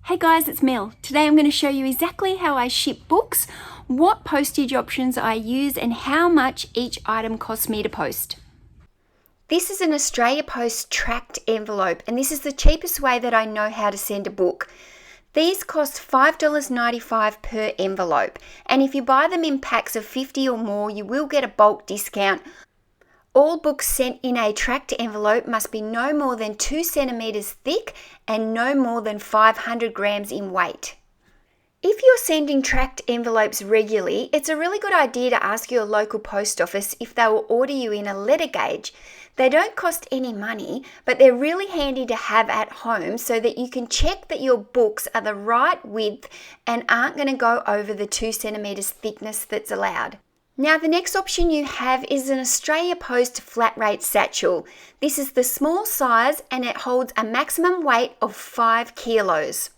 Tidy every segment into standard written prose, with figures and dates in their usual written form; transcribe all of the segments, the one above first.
Hey guys, it's Mel. Today I'm going to show you exactly how I ship books, what postage options I use, and how much each item costs me to post. This is an Australia Post tracked envelope, and this is the cheapest way that I know how to send a book. These cost $5.95 per envelope, and if you buy them in packs of 50 or more, you will get a bulk discount. All books sent in a tracked envelope must be no more than 2 centimeters thick and no more than 500 grams in weight. If you're sending tracked envelopes regularly, it's a really good idea to ask your local post office if they will order you in a letter gauge. They don't cost any money, but they're really handy to have at home so that you can check that your books are the right width and aren't going to go over the 2 centimeters thickness that's allowed. Now the next option you have is an Australia Post flat rate satchel. This is the small size and it holds a maximum weight of 5 kilos.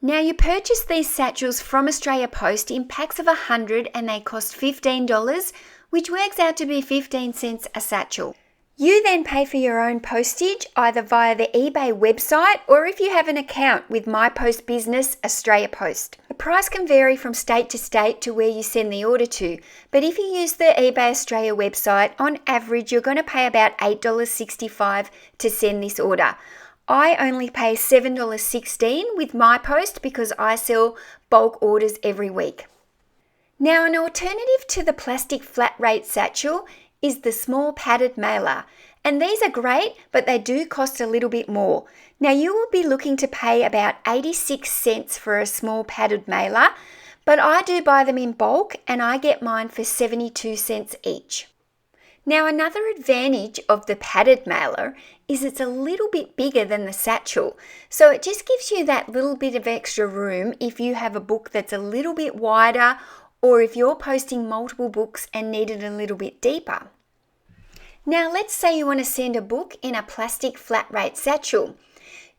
Now you purchase these satchels from Australia Post in packs of 100 and they cost $15, which works out to be 15 cents a satchel. You then pay for your own postage either via the eBay website or if you have an account with My Post Business Australia Post. The price can vary from state to state to where you send the order to, but if you use the eBay Australia website, on average you're going to pay about $8.65 to send this order. I only pay $7.16 with My Post because I sell bulk orders every week. Now an alternative to the plastic flat rate satchel is the small padded mailer. And these are great, but they do cost a little bit more. Now you will be looking to pay about 86 cents for a small padded mailer, but I do buy them in bulk and I get mine for 72 cents each. Now another advantage of the padded mailer is it's a little bit bigger than the satchel. So it just gives you that little bit of extra room if you have a book that's a little bit wider or if you're posting multiple books and need it a little bit deeper. Now let's say you want to send a book in a plastic flat rate satchel.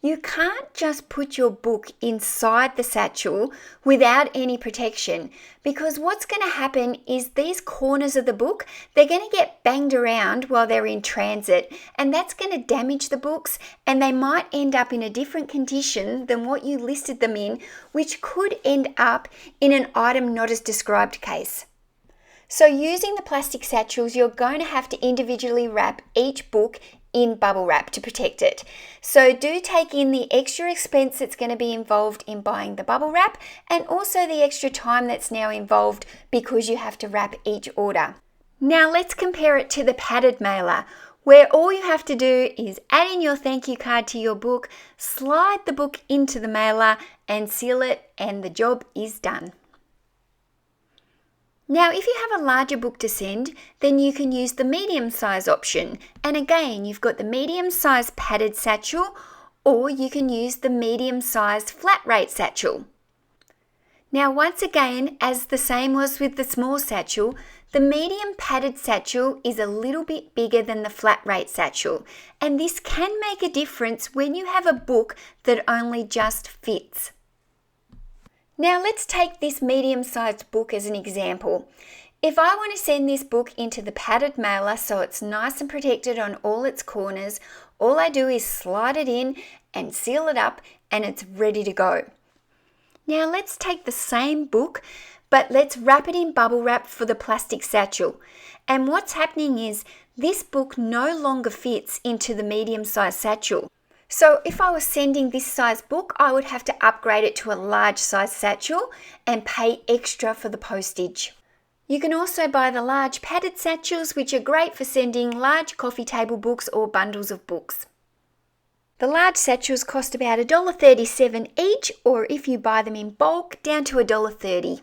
You can't just put your book inside the satchel without any protection because what's going to happen is these corners of the book, they're going to get banged around while they're in transit and that's going to damage the books and they might end up in a different condition than what you listed them in, which could end up in an item not as described case. So using the plastic satchels, you're going to have to individually wrap each book in bubble wrap to protect it. So do take in the extra expense that's going to be involved in buying the bubble wrap and also the extra time that's now involved because you have to wrap each order. Now let's compare it to the padded mailer, where all you have to do is add in your thank you card to your book, slide the book into the mailer and seal it, and the job is done. Now, if you have a larger book to send, then you can use the medium size option. And again, you've got the medium size padded satchel, or you can use the medium size flat rate satchel. Now, once again, as the same was with the small satchel, the medium padded satchel is a little bit bigger than the flat rate satchel. And this can make a difference when you have a book that only just fits. Now let's take this medium-sized book as an example. If I want to send this book into the padded mailer so it's nice and protected on all its corners, all I do is slide it in and seal it up and it's ready to go. Now let's take the same book, but let's wrap it in bubble wrap for the plastic satchel. And what's happening is this book no longer fits into the medium-sized satchel. So if I was sending this size book, I would have to upgrade it to a large size satchel and pay extra for the postage. You can also buy the large padded satchels, which are great for sending large coffee table books or bundles of books. The large satchels cost about $1.37 each, or if you buy them in bulk, down to $1.30.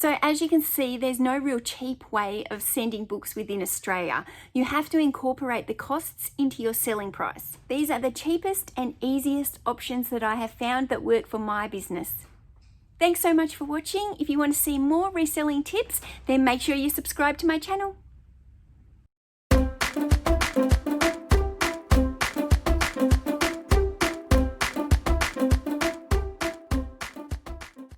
So as you can see, there's no real cheap way of sending books within Australia. You have to incorporate the costs into your selling price. These are the cheapest and easiest options that I have found that work for my business. Thanks so much for watching. If you want to see more reselling tips, then make sure you subscribe to my channel.